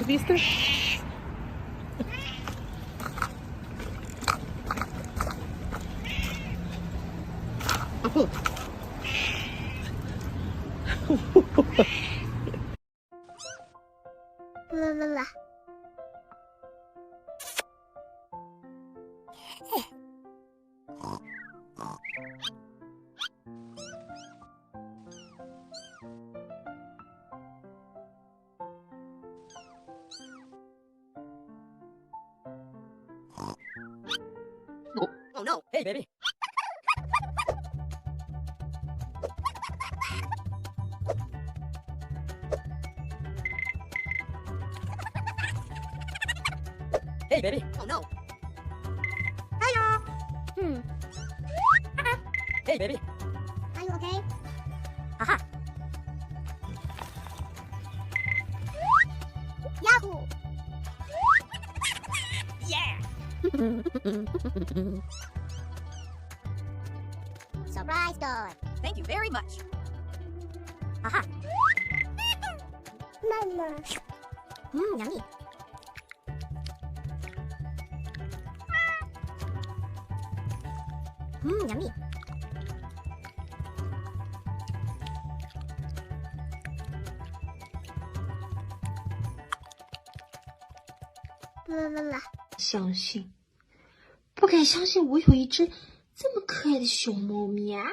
Їсти? Апу. Ла-ла-ла. Oh no! Hey, baby! Hey, baby! Oh no! Hello. Hey, baby! Are you okay? Haha! Yahoo! Yeah! Surprise toy. Thank you very much. Haha! Mama. Yummy! Yummy! ла-ла-ла。相信，不敢相信我有一只这么可爱的熊猫咪啊！